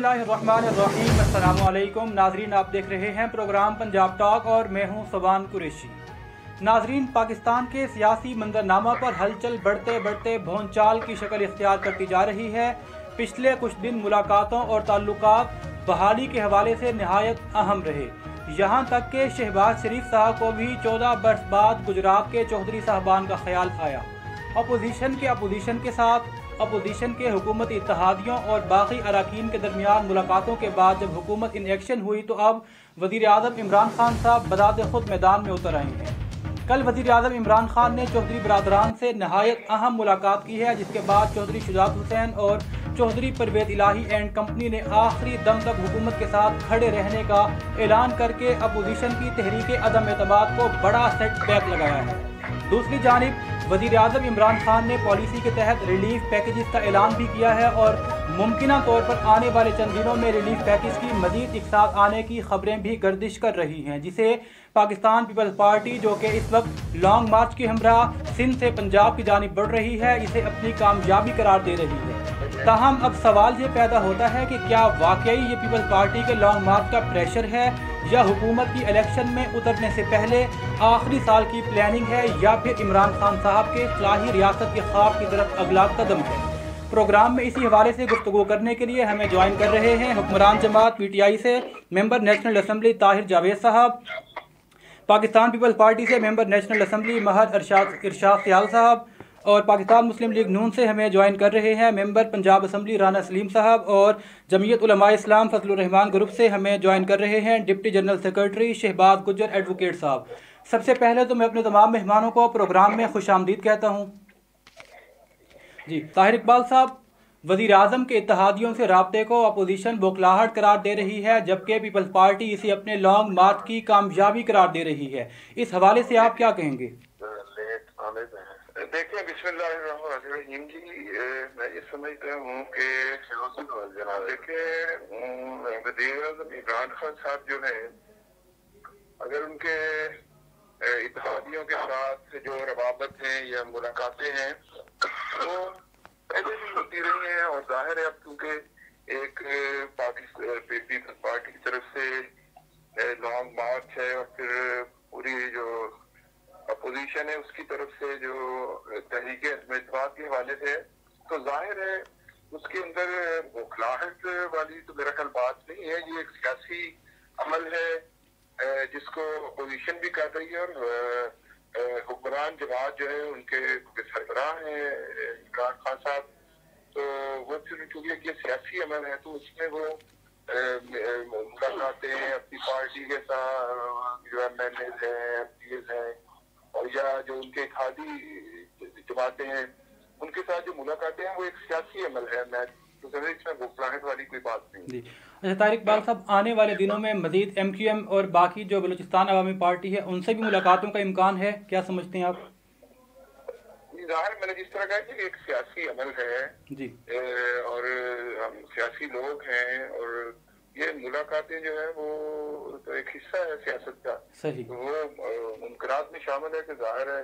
बिस्मिल्लाहिर्रहमानिर्रहीम। अस्सलामुअलैकुम नाजरीन, आप देख रहे हैं प्रोग्राम पंजाब टॉक और मैं हूं सुबान कुरैशी। नाजरीन, पाकिस्तान के सियासी मंजरनामा पर हलचल बढ़ते बढ़ते भौंचाल की शक्ल इख्तियार करती जा रही है। पिछले कुछ दिन मुलाकातों और ताल्लुकात बहाली के हवाले से नहायत अहम रहे। यहाँ तक कि शहबाज शरीफ साहब को भी 14 बरस बाद गुजरात के चौधरी साहबान का ख्याल आया। अपोजिशन के साथ अपोजिशन के हुकूमती इत्तेहादियों और बाकी अरकान के दरमियान मुलाकातों के बाद जब हुकूमत इन एक्शन हुई तो अब वज़ीर आज़म इमरान खान साहब बदाद खुद मैदान में उतर आए हैं। कल वज़ीर आज़म इमरान खान ने चौधरी बरादरान से नहायत अहम मुलाकात की है, जिसके बाद चौधरी शुजात हुसैन और चौधरी परवेज़ इलाही एंड कंपनी ने आखिरी दम तक हुकूमत के साथ खड़े रहने का ऐलान करके अपोजिशन की तहरीक अदम एतमाद को बड़ा सेटबैक लगाया है। दूसरी जानिब वज़ीर आज़म इमरान खान ने पॉलिसी के तहत रिलीफ पैकेजेस का ऐलान भी किया है और मुमकिना तौर पर आने वाले चंद दिनों में रिलीफ पैकेज की मज़ीद इकसात आने की खबरें भी गर्दिश कर रही हैं, जिसे पाकिस्तान पीपल्स पार्टी, जो कि इस वक्त लॉन्ग मार्च के हमरा सिंध से पंजाब की जानिब बढ़ रही है, इसे अपनी कामयाबी करार दे रही है। ताहम अब सवाल ये पैदा होता है कि क्या वाकई ये पीपल्स पार्टी के लॉन्ग मार्च का प्रेशर है या हुकूमत की इलेक्शन में उतरने से पहले आखिरी साल की प्लानिंग है या फिर इमरान खान साहब के इस्लाही रियासत के ख्वाब की तरफ अगला कदम है। प्रोग्राम में इसी हवाले से गुफ्तगू करने के लिए हमें ज्वाइन कर रहे हैं हुक्मरान जमात PTI से member national assembly Tahir Javed साहब, पाकिस्तान पीपल्स पार्टी से मेंबर नेशनल असम्बली महर इरशाद सियाल साहब, और पाकिस्तान मुस्लिम लीग नून से हमें ज्वाइन कर रहे हैं मेंबर पंजाब असम्बली राना सलीम साहब, और जमीयत उलमा इस्लाम फजलुर रहमान ग्रुप से हमें ज्वाइन कर रहे हैं deputy general secretary Shahbaz Gujjar advocate साहब। सबसे पहले तो मैं अपने तमाम मेहमानों को प्रोग्राम में खुशामदीद कहता हूँ। जी ताहिर इकबाल साहब, वज़ीर आज़म के इत्तेहादियों से राब्ते को अपोजिशन बौखलाहट करार दे रही है, जबकि पीपल्स पार्टी इसे अपने लॉन्ग मार्च की कामयाबी करार दे रही है। इस हवाले से आप क्या कहेंगे? देखिए, बिस्मिल्लाहिर्रहमानिर्रहीम जी, मैं ये समझता हूँ कि देखिए वज़ीर आज़म इमरान खान साहब जो है, अगर उनके इत्तेहादियों के साथ जो रवाबत हैं या मुलाकातें हैं वो पहले भी होती रही हैं, और जाहिर है अब क्योंकि एक पीपल्स पार्टी की तरफ से लॉन्ग मार्च है और फिर पूरी जो अपोजिशन है उसकी तरफ से जो तहरीक एतमाद के हवाले से, तो जाहिर है उसके अंदर बौखलाहट वाली तो मेरा ख्याल बात नहीं है। ये एक सियासी अमल है जिसको अपोजिशन भी कर रही है, और हुक्मरान जमात जो है उनके सरबराह हैं इमरान खान साहब, तो वो फिर क्योंकि ये सियासी अमल है तो उसमें वो मुलाकातें अपनी पार्टी के साथ जो MLAs हैं, MPs हैं, और या जो उनके इत्तेहादी जमातें हैं उनके साथ जो मुलाकातें हैं वो एक सियासी अमल है। मैं तो समझ इसमें घबराहट वाली कोई बात नहीं। अच्छा तारिक इकबाल साहब, आने वाले दिनों में मजीद MQM और बाकी जो बलूचिस्तान अवामी पार्टी है उनसे भी मुलाकातों का इम्कान है, क्या समझते हैं आप? जाहिर मैंने जिस तरह कहा कि एक सियासी अमल है जी, और हम सियासी लोग हैं, और ये मुलाकातें जो है वो तो एक हिस्सा है सियासत का। सही, तो वो मुमकिनात में शामिल है कि जाहिर है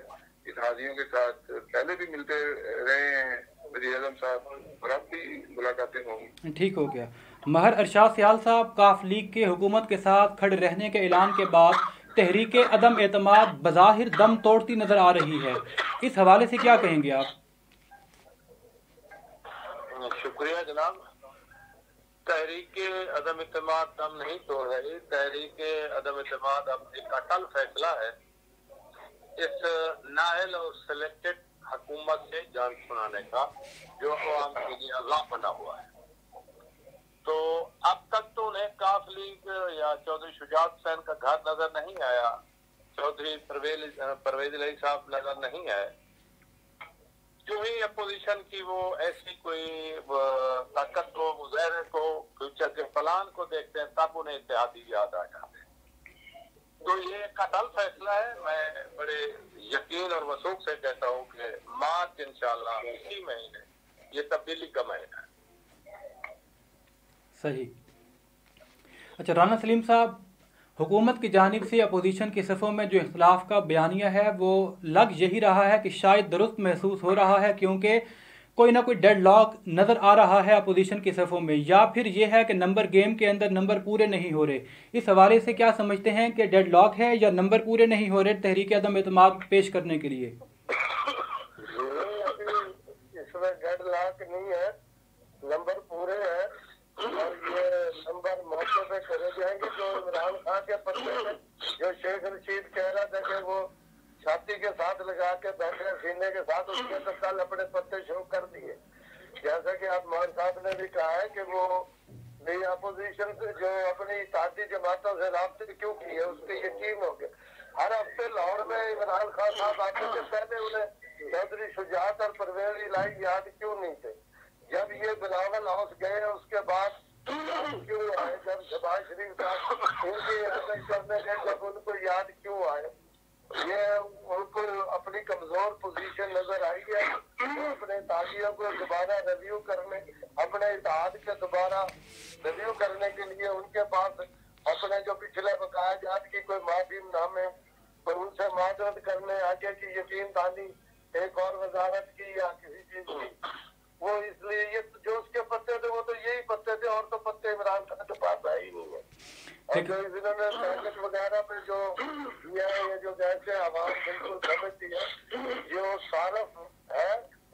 इत्तेहादियों के साथ पहले भी मिलते रहे हैं वज़ीर आज़म साहब, और अब भी मुलाकातें होंगी। ठीक हो गया। महर इरशाद सियाल साहब, काफ लीग के हुकूमत के साथ खड़े रहने के ऐलान के बाद तहरीक अदम एतमाद बज़ाहिर दम तोड़ती नजर आ रही है, इस हवाले से क्या कहेंगे आप? शुक्रिया जनाब। तहरीक अदम एतमाद दम नहीं तोड़ रही, तहरीक अदम एतमाद अब एक अटल फैसला है इस नाअहल और सिलेक्टेड हुकूमत से जान छुड़ाने का, जो अवाम के लिए अल्लाह बना हुआ है। तो अब तक तो उन्हें काफ लीग या चौधरी शुजात हुसैन का घर नजर नहीं आया, चौधरी परवेज इलाही साहब नजर नहीं आए। जो ही अपोजिशन की वो ऐसी कोई ताकत को, मुजाहरे को, फ्यूचर के प्लान को देखते हैं तब उन्हें इत्तेहादी याद आ जाते हैं। तो ये एक अटल फैसला है। मैं बड़े यकीन और वसूख से कहता हूँ कि मार्च इंशाल्लाह इसी महीने ये तब्दीली का महीना है। सही। अच्छा राना सलीम साहब, हुकूमत की जानिब से अपोजिशन की सफ़ों में जो इख्तिलाफ का बयानिया है वो लग यही रहा है कि शायद दुरुस्त महसूस हो रहा है, क्योंकि कोई ना कोई डेडलॉक नजर आ रहा है अपोजिशन की सफ़ों में, या फिर यह है कि नंबर गेम के अंदर नंबर पूरे नहीं हो रहे? इस हवाले से क्या समझते हैं कि डेडलॉक है या नंबर पूरे नहीं हो रहे तहरीक अदम एतमाद पेश करने के लिए? इसमें डेडलॉक नहीं है, नंबर पूरे हैं और ये नंबर मौके पे करे जाएंगे। जो इमरान खान के पत्ते में जो शेख रशीद कह रहा था कि वो छाती के साथ लगा के बैठे सीने के साथ, उसने तो कल अपने पत्ते शो कर दिए। जैसा कि आप मान साहब ने भी कहा है कि वो नई अपोजिशन से जो अपनी साथी जमातों से राब्ते क्यों किए, उसके यकीन हो गया। हर हफ्ते लाहौर में इमरान खान साहब आते थे, पहले उन्हें चौधरी शुजात और परवेज इलाही याद क्यों नहीं थे? जब ये बिलावल हाउस गए उसके बाद क्यों आए? जब शहबाज शरीफ साहब इनकी करने गए, जब उनको याद क्यों आए? ये उनको अपनी कमजोर पोजीशन नजर आई है। अपने ताजियों को दोबारा रिव्यू करने, अपने इत्तेहाद के दोबारा रिव्यू करने के लिए उनके पास अपने जो पिछले बकाया जात की कोई माफी नामे तो उनसे माजरत करने, आगे की यकीन दहानी एक और वजारत की या किसी चीज की, वो इसलिए ये जो उसके पत्ते थे वो तो यही पत्ते थे, और तो पत्ते इमरान खान के पास आए ही नहीं है। और जो इन्होंने पैकेट वगैरह पे जो दिया है, ये जो जैसे आवाम बिल्कुल समझती है, जो सारफ है,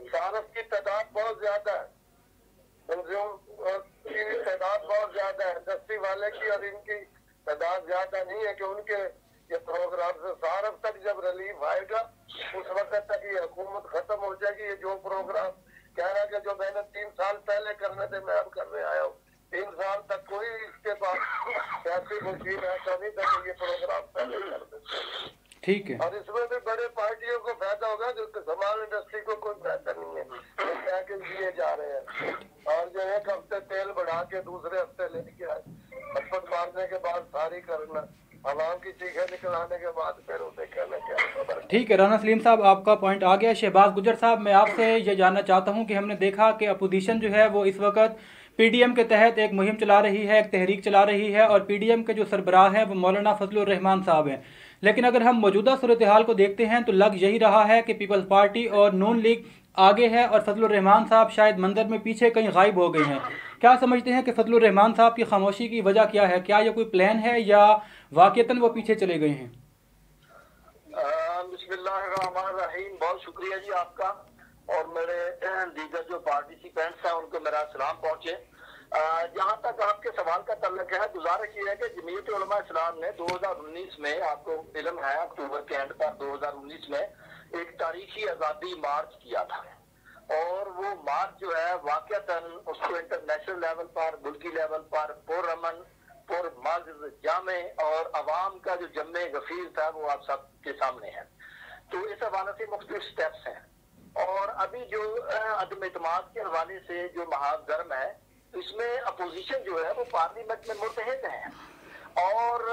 सारफ की तादाद बहुत ज्यादा है, कंज्यूम की तादाद बहुत ज्यादा है, इंडस्ट्री वाले की और इनकी तादाद ज्यादा नहीं है कि उनके ये प्रोग्राम से सारफ तक जब रिलीफ आएगा उस वक्त तक ये हुकूमत खत्म हो जाएगी। ये जो प्रोग्राम कह रहा है कि जो मैंने 3 साल पहले करने थे मैं अब करने आया हूँ, 3 साल तक कोई इसके पास सियासी मशीन ऐसा नहीं था कि ये प्रोग्राम पहले कर देते। ठीक है। और इसमें भी बड़े पार्टियों को फायदा होगा, जो सामान इंडस्ट्री को कोई फायदा नहीं है। ये पैकेज दिए जा रहे हैं और जो एक हफ्ते तेल बढ़ा के दूसरे हफ्ते लेके आए, पटपट मारने के बाद सारी करना, आवाम की चीखें निकलाने के बाद फिर उसे कहना क्या। ठीक है राना सलीम साहब, आपका पॉइंट आ गया। शहबाज गुजर साहब, मैं आपसे ये जानना चाहता हूँ कि हमने देखा कि अपोजिशन जो है वो इस वक्त पीडीएम के तहत एक मुहिम चला रही है, एक तहरीक चला रही है, और पीडीएम के जो सरबराह हैं वो मौलाना फजलुर रहमान साहब हैं। लेकिन अगर हम मौजूदा सूरत हाल को देखते हैं तो लग यही रहा है कि पीपल्स पार्टी और नून लीग आगे है और फजलुर रहमान साहब शायद मंजर में पीछे कहीं गायब हो गए हैं। क्या समझते हैं कि फजलुर रहमान साहब की खामोशी की वजह क्या है? क्या ये कोई प्लान है या वाकईतन वो पीछे चले गए हैं? बिस्मिल्लाहिर्रहमानिर्रहीम, बहुत शुक्रिया जी आपका, और मेरे दीगर जो पार्टिसिपेंट्स हैं उनको मेरा सलाम पहुंचे। जहाँ तक आपके सवाल का तल्लुक है, गुजारिश ये है कि जमीयत उलमा इस्लाम ने 2019 में, आपको इल्म है, अक्टूबर के एंड पर 2019 में एक तारीखी आज़ादी मार्च किया था, और वो मार्च जो है वाकईतन उसको इंटरनेशनल लेवल पर, मुल्की लेवल पर पुरअमन, पुरमज़, जामे और अवाम का जो जम्मे गफीर था वो आप सब के सामने है। तो इस हवाले से मुख्तलिफ स्टेप्स हैं, और अभी जो अदम इत्मीनाद के हवाले से जो महागर्म है, इसमें अपोजिशन जो है वो पार्लियामेंट में मुतहद है, और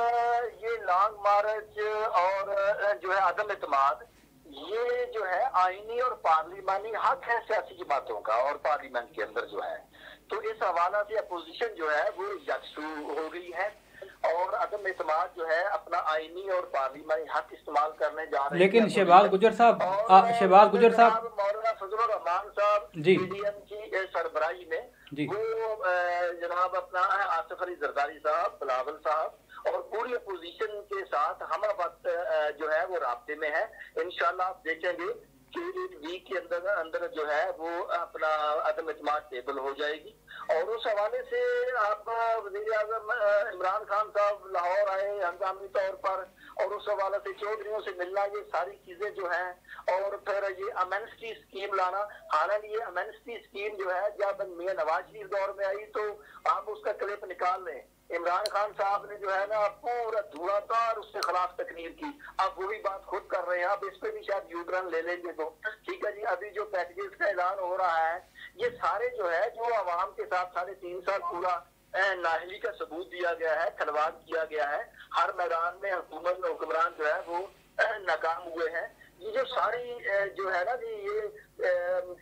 ये लॉन्ग मार्च और जो है अदम इत्मीनाद, ये जो है आईनी और पार्लिमानी हक है सियासी जमातों का और पार्लियामेंट के अंदर जो है। तो इस हवाला से अपोजिशन जो है वो यकसू हो गई है, और अदम इत्मीनाद जो है अपना आईनी और पार्लिमानी हक इस्तेमाल करने जा रहे हैं। लेकिन शहबाज गुजर साहब, मौलाना फजलुर रहमान साहब पीडीएम की सरबराही में वो जनाब अपना आसिफ अली जरदारी साहब, बिलावल साहब और पूरी अपोजिशन के साथ हम वक्त जो है वो राब्ते में है। इंशाल्लाह आप देखेंगे कि वीक के अंदर जो है वो अपना अदम इत्मीनाद टेबल हो जाएगी। और उस हवाले से आप वज़ीर आज़म इमरान खान साहब लाहौर आए हंगामी तौर पर, और उस हवाले से चौधरियों से मिलना, ये सारी चीजें जो हैं, और फिर ये अमेनिटी स्कीम लाना। हालांकि ये अमेनिटी स्कीम जो है जब मियां नवाज शरीफ दौर में आई तो आप उसका क्लिप निकाल लें, इमरान खान साहब ने जो है ना पूरा धुआंधार उसके खिलाफ तकरीर की। अब वही बात खुद कर रहे हैं, अब इस पे भी शायद यूटर्न ले लेंगे। तो ठीक है जी, अभी जो पैकेजेस का ऐलान हो रहा है, ये सारे जो है जो आवाम के साथ 3.5 साल पूरा नाहली का सबूत दिया गया है, खिलवाड़ किया गया है, हर मैदान में हुक्मरान जो है वो नाकाम हुए हैं। ये जो सारी जो है ना जी, ये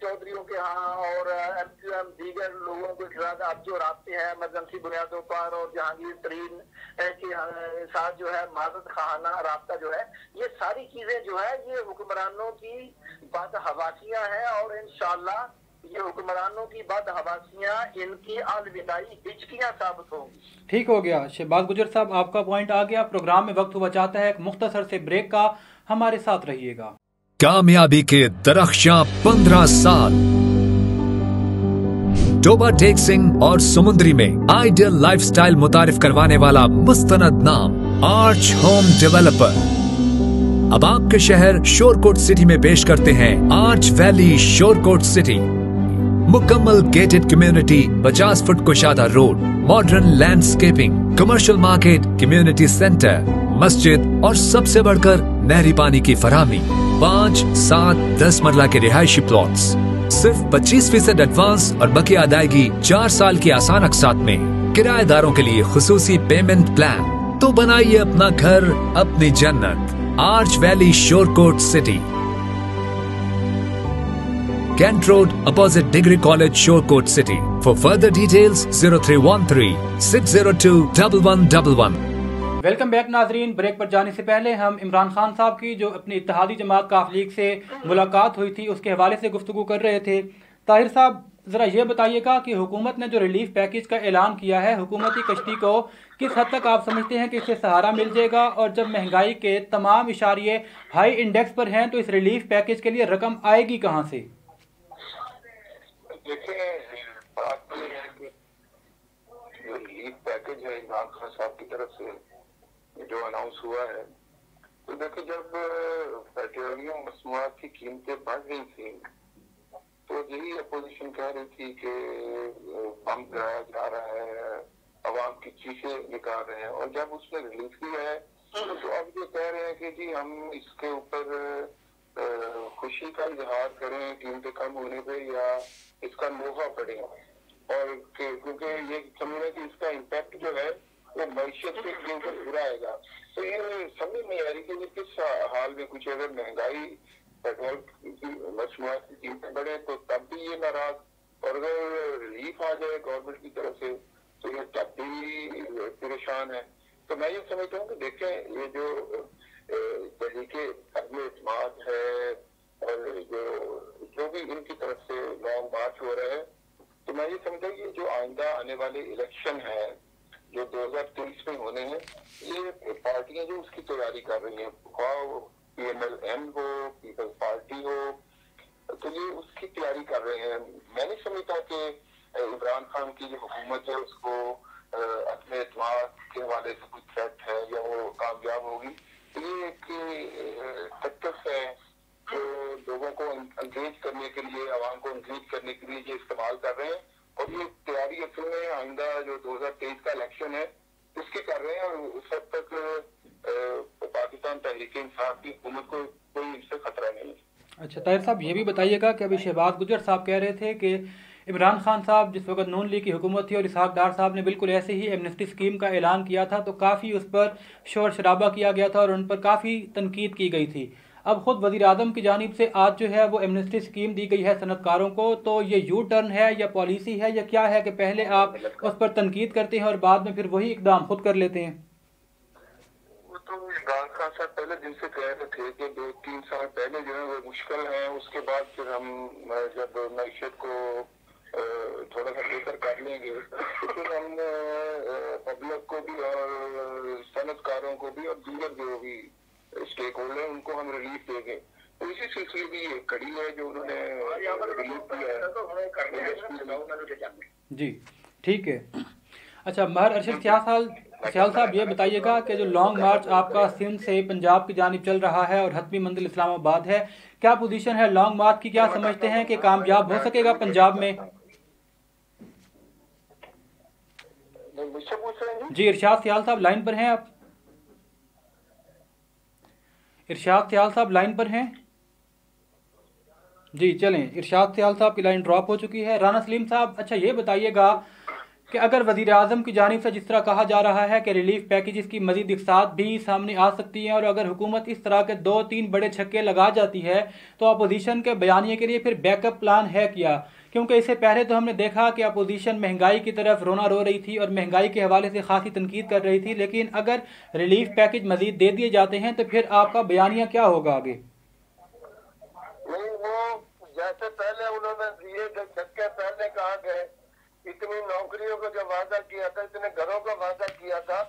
चौधरियों के यहाँ और दीगर लोगों के खिलाफ अब जो राब्ते हैं इमरजेंसी बुनियादों पर और जहांगीर तरीन के साथ जो है माजद खाना राब्ता जो है, ये सारी चीजें जो है ये हुक्मरानों की बात हवासियां हैं, और इंशाल्लाह ये हुक्मरानों की बदहवासियां इनकी अलविदाई हिचकियां साबित होंगी। ठीक हो गया शहबाज गुजर साहब, आपका पॉइंट आ गया। प्रोग्राम में वक्त हुआ चाहता है एक मुख्तसर से ब्रेक का, हमारे साथ रहिएगा। कामयाबी के दरख्शां 15 साल टोबा टेक सिंह और समुद्री में आइडियल लाइफस्टाइल मुतारिफ करवाने वाला मुस्तनद नाम आर्च होम डेवलपर अब आपके शहर शोरकोट सिटी में पेश करते हैं आर्च वैली शोरकोट सिटी। मुकम्मल गेटेड कम्युनिटी, 50 फुट कुशादा road, modern landscaping, commercial market, community centre, मस्जिद और सबसे बढ़कर नहरी पानी की फराहमी। 5, 7, 10 मरला के रिहायशी प्लॉट्स, सिर्फ 25% एडवांस और बाकी अदायगी 4 साल की आसान अक़सात में। किराएदारों के लिए खुसूसी पेमेंट प्लान। तो बनाइए अपना घर, अपनी जन्नत। Arch Valley Shorkot city, Kent Road, opposite Degree College, Shorecoat City. For further details, 0313-602-1111. Welcome back नाजरीन। ब्रेक पर जाने से पहले हम इमरान खान साहब की जो अपनी इत्तेहादी जमात काफ लीग से मुलाकात हुई थी उसके हवाले से गुफ्तगू कर रहे थे। ताहिर साहब, ज़रा ये बताइएगा कि हुकूमत ने जो रिलीफ पैकेज का ऐलान किया है, हुकूमती कश्ती को किस हद तक आप समझते हैं कि इससे सहारा मिल जाएगा, और जब महंगाई के तमाम इशारे हाई इंडेक्स पर हैं तो इस रिलीफ पैकेज के लिए रकम आएगी कहाँ से? देखिए, बात ये है कि जो रिलीफ पैकेज है इमरान खान साहब की तरफ से जो अनाउंस हुआ है, तो देखिए जब पेट्रोलियम मसनूआत की कीमतें बढ़ गई थी तो यही अपोजिशन कह रही थी कि बम गिराया जा रहा है, अवाम की चीखें निकाल रहे हैं, और जब उसने रिलीफ दिया है तो अब ये कह रहे हैं कि जी हम इसके ऊपर खुशी का इजहार करें कीमतें कम होने पे या इसका लोहा पड़े, और क्योंकि ये समझ रहे कि इसका इम्पैक्ट जो है वो मैशियत के ऊपर बुरा आएगा। तो ये समझ नहीं आ रही कि किस हाल में कुछ अगर महंगाई पेट्रोल की मसनूआत की कीमतें बढ़े तो तब भी ये नाराज, और अगर रिलीफ आ जाए गवर्नमेंट की तरफ से तो ये तब भी परेशान है। तो मैं ये समझता हूँ कि देखें ये जो तरीके अदम एतमाद है और जो भी इनकी तरफ से लॉन्ग मार्च हो रहे हैं, तो मैं ये समझता हूँ कि जो आइंदा आने वाले इलेक्शन है जो 2023 में होने हैं, ये पार्टियां जो उसकी तैयारी कर रही हैं, PMLN हो, पीपल्स पार्टी हो, तो ये उसकी तैयारी कर रहे हैं। मैं नहीं समझता कि इमरान खान की जो हुकूमत है उसको अपने एतमाद के हवाले से कुछ थ्रेट है या वो कामयाब होगी। ये एक तत्व है जो लोगों को एंगेज करने के लिए, आवाम को एंगेज करने के लिए ये इस्तेमाल कर रहे हैं, और ये तैयारी असल में आइंदा जो 2023 का इलेक्शन है उसकी कर रहे हैं, और उस हद तक पाकिस्तान तहरीक-ए-इंसाफ की हुकूमत को कोई इससे खतरा नहीं है। अच्छा ताहिर साहब, ये भी बताइएगा कि अभी शहबाज गुजर साहब कह रहे थे कि इमरान खान साहब जिस वक्त नून लीग की हुकूमत थी और इसहाक डार साहब ने बिल्कुल ऐसे ही एमनेस्टी स्कीम का ऐलान किया था, तो काफ़ी उस पर शोर शराबा किया गया था और उन पर काफ़ी तनकीद की गई थी। अब ख़ुद वज़ीर आज़म की जानिब से आज जो है वो एमनेस्टी स्कीम दी गई है सनतकारों को, तो ये यू टर्न है या पॉलिसी है या क्या है कि पहले आप उस पर तनकीद करते हैं और बाद में फिर वही इकदाम खुद कर लेते हैं? वो तो इमरान खान साहब पहले दिन से कह रहे थे कि 2-3 साल पहले जो है वो मुश्किल है, उसके बाद फिर हम जब मैशियत को थोड़ा सा बेहतर कर लेंगे तो फिर हम पब्लिक को भी और सनतकारों को भी और दीगर जो भी स्टेक होल्डर उनको हम रिलीफ देंगे। तो इसी सिलसिले की ये कड़ी है जो उन्होंने रिलीफ दिया है। जी ठीक है। अच्छा महर अरशद ख्याल साहब, ये बताइएगा कि जो लॉन्ग मार्च आपका सिंध से पंजाब की जानिब चल रहा है और हतमी मंजिल इस्लामाबाद है, क्या पोजीशन है लॉन्ग मार्च की? क्या समझते हैं कि कामयाब हो सकेगा पंजाब में? जी इरशाद ख्याल साहब लाइन पर हैं आप? इरशाद ख्याल साहब लाइन पर हैं? जी चलें, इरशाद ख्याल साहब की लाइन ड्रॉप हो चुकी है। राना सलीम साहब, अच्छा ये बताइएगा कि अगर वज़ीर आज़म की जानिब से जिस तरह कहा जा रहा है कि रिलीफ पैकेजेस की मज़ीद इक़साद भी सामने आ सकती हैं, और अगर हुकूमत इस तरह के 2-3 बड़े छक्के लगा जाती है तो अपोजिशन के बयानिए के लिए फिर बैकअप प्लान है क्या? क्योंकि इससे पहले तो हमने देखा कि अपोजिशन महंगाई की तरफ रोना रो रही थी और महंगाई के हवाले से खासी तनकीद कर रही थी, लेकिन अगर रिलीफ पैकेज मज़ीद दे दिए जाते हैं तो फिर आपका बयानिया क्या होगा आगे? नहीं, वो जैसे पहले उन्होंने दिए थे छक्के, पहले कहा गए इतनी नौकरियों का जो वादा किया था, इतने घरों का वादा किया था,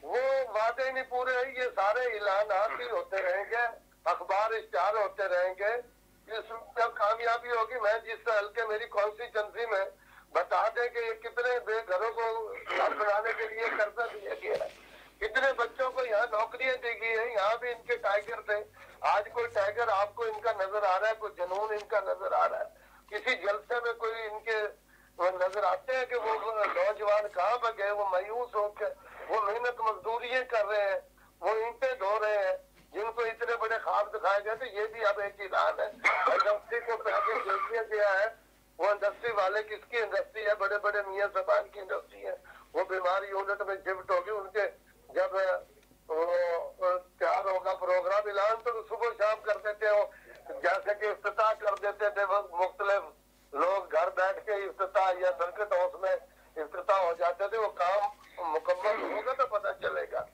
वो वादे नहीं पूरे हुए। ये सारे ऐलानात ही होते रहेंगे, अखबार इश्तिहार होते रहेंगे, इसमें कामयाबी होगी। मैं जिस हल्के मेरी कॉन्स्टिट्यूंसी में बता दें कि ये कितने घरों को घर बनाने के लिए कर्जा दिया गया है, कितने बच्चों को यहाँ नौकरियां दी गई है। यहाँ भी इनके टाइगर थे, आज कोई टाइगर आपको इनका नजर आ रहा है, कोई जुनून इनका नजर आ रहा है, किसी जलसे में कोई इनके नजर आते हैं कि वो नौजवान कहाँ पर गए, वो मायूस होकर वो मेहनत मजदूरियां कर रहे हैं, वो ईंटें धो रहे हैं, जिनको इतने बड़े ख्वाब दिखाए गए थे। ये भी अब एक ऐलान है, इंडस्ट्री को पैकेज दे दिया गया है। वो इंडस्ट्री वाले किसकी इंडस्ट्री है? बड़े बड़े मियां साहब की इंडस्ट्री है। वो बीमारी यूनिट में शिफ्ट होगी, उनके जब तैयार होगा प्रोग्राम ऐलान तो सुबह शाम कर देते हो, जैसे कि इफ्तिताह कर देते थे वो मुख्तलिफ लोग घर बैठ के इफ्तिताह या सर्किट हाउस में इफ्तिताह हो जाते थे। वो काम मुकम्मल होगा तो पता चलेगा।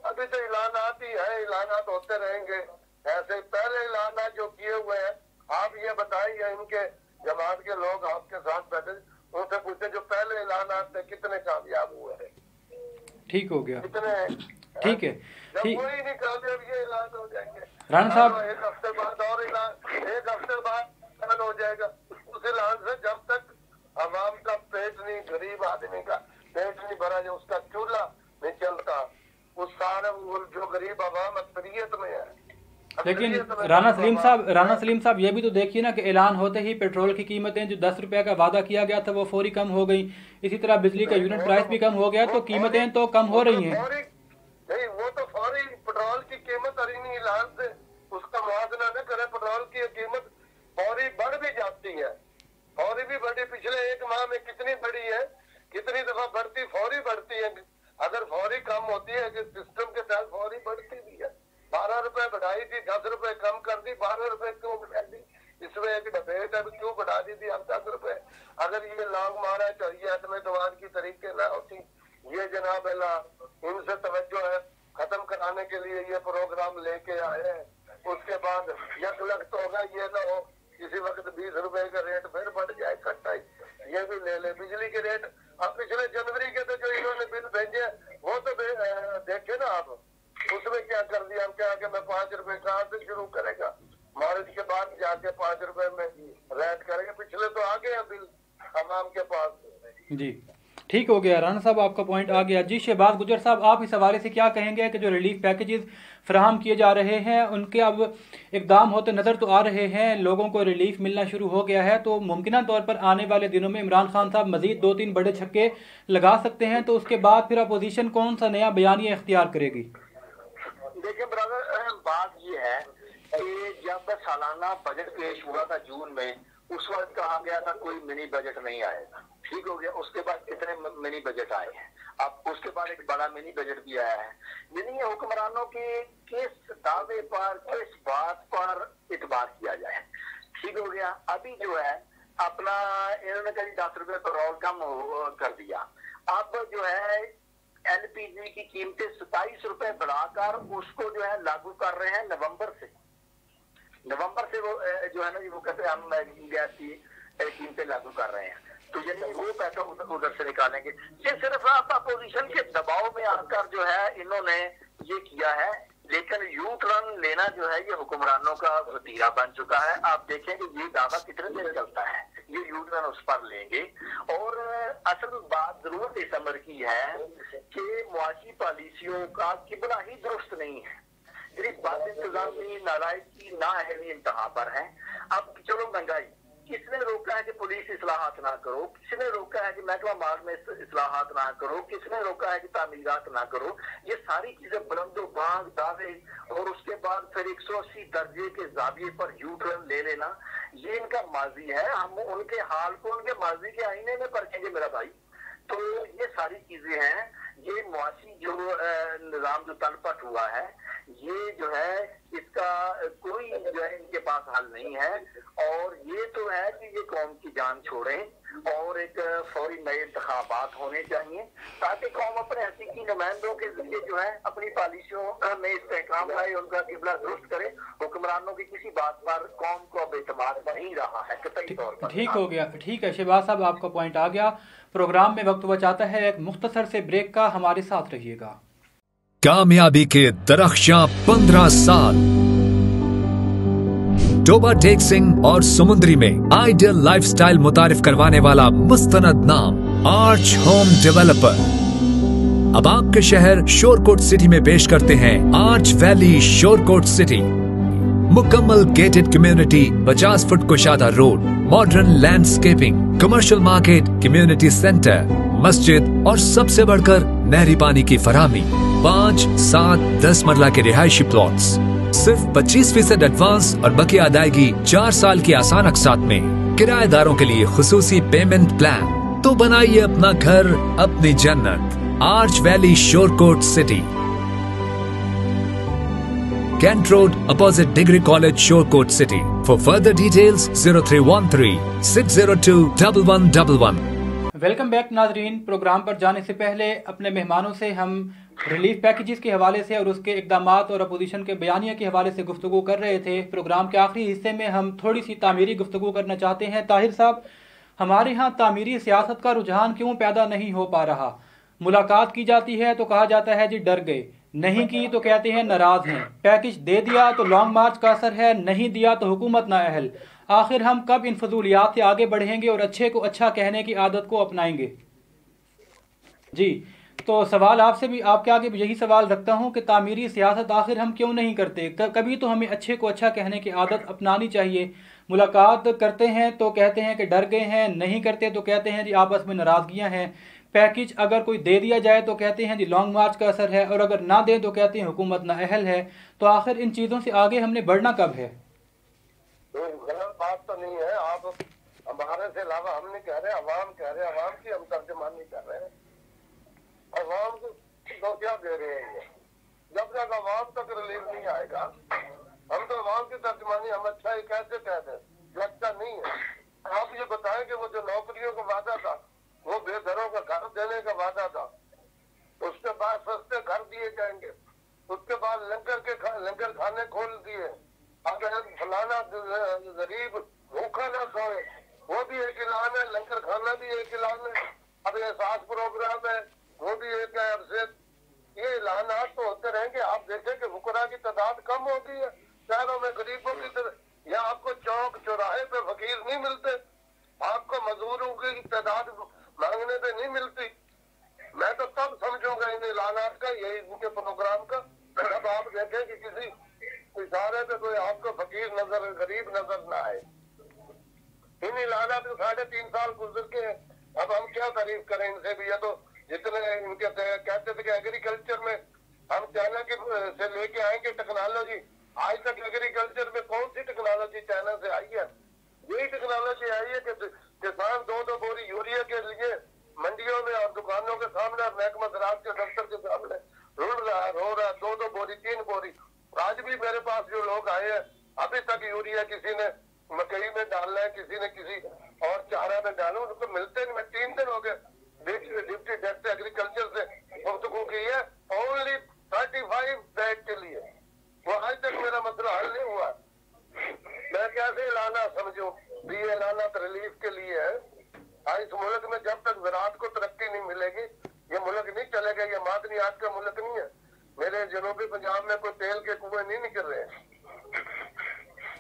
अभी तो ऐलानात ही है, ऐलानात होते रहेंगे। ऐसे पहले ऐलानात जो किए हुए हैं, आप ये बताइए इनके जमात के लोग आपके साथ बैठे उनसे पूछते जो पहले ऐलानात थे कितने कामयाब हुए हैं। ठीक हो गया, कितने? ठीक है, ठीक। कोई नहीं कामयाब, ये ऐलान हो जाएंगे राणा साहब, एक हफ्ते बाद और ऐलान, एक हफ्ते बाद ऐलान हो जाएगा। उस ऐलान से जब तक अवाम का पेट नहीं, गरीब आदमी का पेट नहीं भरा, जो उसका चूल्हा नहीं चलता, उस सारे जो गरीब अवाम अक्सरियत में है। लेकिन राणा सलीम साहब ये भी तो देखिए ना कि ऐलान होते ही पेट्रोल की कीमतें जो 10 रुपए का वादा किया गया था वो फौरी कम हो गई। इसी तरह बिजली का यूनिट प्राइस भी कम हो गया, तो कीमतें तो कम हो रही हैं। नहीं, वो तो फौरी पेट्रोल की कीमत अरीनी ऐलान से उसका मुआवजा न करे, पेट्रोल की कीमत फौरी बढ़ भी जाती है, फौरी भी बढ़ी। पिछले एक माह में कितनी बढ़ी है, कितनी दफा बढ़ती, फौरी बढ़ती है। अगर फौरी कम होती है कि सिस्टम के तहत फौरी बढ़ती भी है। 12 रुपए बढ़ाई थी, 10 रुपए कम कर दी, 12 रुपए क्यों बढ़ा दी? इसमें एक डिबेट है क्यों बढ़ा दी थी अब 10 रुपए। अगर ये लॉन्ग मारा चाहिए आत्मदवान की तरीके ना होती, ये जनाब अल्लाह इनसे तवज्जो है खत्म कराने के लिए ये प्रोग्राम लेके आए हैं। उसके बाद 1 लाख तो होगा, ये ना हो किसी वक्त 20 रुपए का रेट फिर बढ़ जाए इकट्ठा, ये भी ले ले। बिजली के रेट अब पिछले जनवरी के तो जो इन्होंने बिल भेजे वो तो देखे ना आप, उसमें क्या कर दिया। हम क्या कि मैं 5 रुपए कहाँ से शुरू करेगा, मार्च के बाद जाके 5 रुपए में रेट करेंगे। पिछले तो आ गए बिल अवाम के पास। जी ठीक हो गया, राणा साहब आपका पॉइंट आ गया। जी शहबाज गुजर साहब, आप इस हवाले से क्या कहेंगे कि जो रिलीफ पैकेजेस फराहम किए जा रहे हैं उनके अब इकदाम होते नज़र तो आ रहे हैं, लोगों को रिलीफ मिलना शुरू हो गया है, तो मुमकिन तौर पर आने वाले दिनों में इमरान खान साहब मजीद 2-3 बड़े छक्के लगा सकते हैं, तो उसके बाद फिर अपोजिशन कौन सा नया बयानिया इख्तियार करेगी? देखिए ब्रदर, बात ये है कि जब सालाना बजट पेश हुआ था जून में, उस वक्त कहा गया था कोई मिनी बजट नहीं आएगा। ठीक हो गया, उसके बाद कितने मिनी बजट आए हैं। अब उसके बाद एक बड़ा मिनी बजट भी आया है। यानी हुक्मरानों के किस दावे पर, किस बात पर इतबार किया जाए। ठीक हो गया, अभी जो है अपना इन्होंने कहीं 10 रुपए पेट्रोल कम कर दिया। अब जो है एलपीजी की कीमतें 27 रुपए बढ़ाकर उसको जो है लागू कर रहे हैं नवंबर से वो जो है ना वो कहते हैं हम गैस की कीमतें लागू कर रहे हैं। तो यानी वो पैसा उधर से निकालेंगे। ये सिर्फ आप अपोजिशन के दबाव में आकर जो है इन्होंने ये किया है, लेकिन यू टर्न लेना जो है ये हुक्मरानों का वतीरा बन चुका है। आप देखें कि ये दावा कितने देर चलता है, ये यू टर्न उस पर लेंगे। और असल बात जरूरत इस अमर की है कि मुआशी पॉलिसियों का किबला ही दुरुस्त नहीं है। बात इंतजामी नारायगी ना अहली इंतहा पर है। अब चलो महंगाई, किसने रोका है कि पुलिस इस्लाहात ना करो, किसने रोका है कि महकमा माल में इस्लाहात ना करो, किसने रोका है कि तामीरात ना करो। ये सारी चीजें बुलंदो बाग दावे और उसके बाद फिर 180 दर्जे के जाविये पर यू टर्न ले लेना, ये इनका माजी है। हम उनके हाल को उनके माजी के आईने में परखेंगे मेरा भाई। तो ये सारी चीजें हैं, ये मुआशी जो निजाम जो तलपट हुआ है, ये जो है इसका कोई जो है इनके पास हल नहीं है। और ये तो है कि ये कौम की जान छोड़ें और एक फौरी नए इंतखाबात होने चाहिए ताकि कौम अपने हकीकी नुमाइंदों के जरिए जो है अपनी पॉलिसियों में इस्तेहकाम लाए, उनका किबला दुरुस्त करे। हुक्मरानों की किसी बात पर कौम को अब एतमाद नहीं रहा है कतई तौर पर। ठीक हो गया, ठीक है शहबाज साहब, आपका पॉइंट आ गया। प्रोग्राम में वक्त बचाता है एक मुख्तसर से ब्रेक का, हमारे साथ रहिएगा। कामयाबी के दरख्शां 15 साल टोबा टेक्सिंग और समुद्री में आइडियल लाइफस्टाइल मुतारिफ करवाने वाला मुस्तनद नाम आर्च होम डेवलपर अब आपके शहर शोरकोट सिटी में पेश करते हैं आर्च वैली शोरकोट सिटी। मुकम्मल गेटेड कम्युनिटी, 50 फुट कुशादा road, modern landscaping, commercial market, community centre, मस्जिद और सबसे बढ़कर नहरी पानी की फराहमी। 5, 7, 10 मरला के रिहायशी प्लॉट्स, सिर्फ 25% एडवांस और बकी अदायगी 4 साल की आसान अक़सात में। किराएदारों के लिए खुसूसी पेमेंट प्लान। तो बनाइए अपना घर, अपनी जन्नत। Arch Valley Shorkot city, Kent Road, opposite Degree College, Shorecoat City. For further details, 0313 602 1111. Welcome back नाजरीन। प्रोग्राम पर जाने से पहले अपने मेहमानों से हम रिलीफ पैकेजेस के हवाले से और उसके इकदामात और अपोजिशन के बयानिया के हवाले से गुफ्तगू कर रहे थे। प्रोग्राम के आखिरी हिस्से में हम थोड़ी सी तामीरी गुफ्तगू करना चाहते हैं। ताहिर साहब, हमारे यहाँ तामीरी सियासत का रुझान क्यों पैदा नहीं हो पा रहा? मुलाकात की जाती है तो कहा जाता है जी डर गए, नहीं की तो कहते हैं नाराज हैं, पैकेज दे दिया तो लॉन्ग मार्च का असर है, नहीं दिया तो हुकूमत नाअहल। आखिर हम कब इन फजूलियात से आगे बढ़ेंगे और अच्छे को अच्छा कहने की आदत को अपनाएंगे? जी, तो सवाल आपसे भी, आपके आगे भी यही सवाल रखता हूं कि तामीरी सियासत आखिर हम क्यों नहीं करते? कभी तो हमें अच्छे को अच्छा कहने की आदत अपनानी चाहिए। मुलाकात करते हैं तो कहते हैं कि डर गए हैं, नहीं करते तो कहते हैं जी आपस में नाराजगियां हैं। पैकेज अगर कोई दे दिया जाए तो कहते हैं जी लॉन्ग मार्च का असर है, और अगर ना दे तो कहते हैं हुकूमत नाअहल है। तो आखिर इन चीज़ों से आगे हमने बढ़ना कब है? गलत बात तो नहीं है। आप हमारे से अलावा हम नहीं कह रहे, अवाम कह रहे हैं, अवाम की हम तर्जमानी कर रहे हैं। अवाम को क्या दे रहे हैं? जब तक अवाम तक रिलीफ नहीं आएगा, हम तो अवाम की तर्जमानी हम अच्छा ही कैसे कह दें? लगता नहीं है। आप ये बताएं कि वो जो नौकरियों का वादा था, वो बेघरों का घर देने का वादा था, उसके बाद सस्ते घर दिए जाएंगे, उसके बाद लंगर खाने खोल दिए। अगर फलाना गरीब भूखा ना सोए, वो भी एक ऐलान है। लंगर खाना भी एक ऐलान है। अब एहसास प्रोग्राम है, वो भी एक है। अब से ये ऐलान तो होते रहेंगे। आप देखें कि फुकरा की तादाद कम हो गई है शहरों में, गरीबों की तरह। या आपको चौक चौराहे पे फकीर नहीं मिलते, आपको मजदूरों की तादाद मांगने पे नहीं मिलती। मैं तो तब समझूंगा इन ऐलानात का, यही इनके प्रोग्राम का, जब आप देखें कि किसी इशारे पे कोई आपको फकीर नजर, गरीब नजर ना आए। इन ऐलानात को 3.5 साल गुजर के अब हम क्या तारीफ करें इनसे भी? ये तो जितने इनके कहते थे कि एग्रीकल्चर में हम चाइना के से लेके आएंगे टेक्नोलॉजी। आज तक एग्रीकल्चर में कौन सी टेक्नोलॉजी चाइना से आई है? यही टेक्नोलॉजी आई है कि किसान 2-2 बोरी यूरिया के लिए मंडियों में और दुकानों के सामने और महकमा ज़राअत के दफ्तर के सामने रो रहा 2-2 बोरी 3 बोरी। आज भी मेरे पास जो लोग आए हैं, अभी तक यूरिया किसी ने मकई में डालना है, किसी ने किसी और चारा में डालू, उनको मिलते नहीं। मैं 3 दिन हो गए डिप्टी डायरेक्टर एग्रीकल्चर से गुफ्तगू की है, ओनली 35 बैग के लिए। वो आज तक मेरा मसला हल नहीं हुआ। मैं कैसे लाना समझूं? ये लाना तो रिलीफ के लिए है। इस मुल्क में जब तक ज़राअत को तरक्की नहीं मिलेगी, ये मुल्क नहीं चलेगा। ये मादनियात का मुल्क नहीं है। मेरे जनूबी पंजाब में कोई तेल के कुएं नहीं निकल रहे हैं।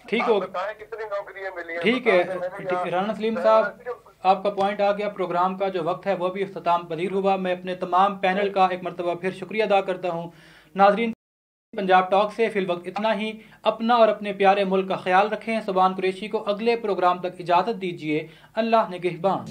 ठीक हो, बताएं कितनी नौकरियां मिली हैं? ठीक है राना सलीम साहब, आपका पॉइंट आ गया। प्रोग्राम का जो वक्त है वो भी इख्तिताम पजीर हुआ। मैं अपने तमाम पैनल का एक मरतबा फिर शुक्रिया अदा करता हूँ। नाजरीन, पंजाब टॉक से फिल वक्त इतना ही। अपना और अपने प्यारे मुल्क का ख्याल रखें। सुबान कुरैशी को अगले प्रोग्राम तक इजाज़त दीजिए। अल्लाह निगहबान।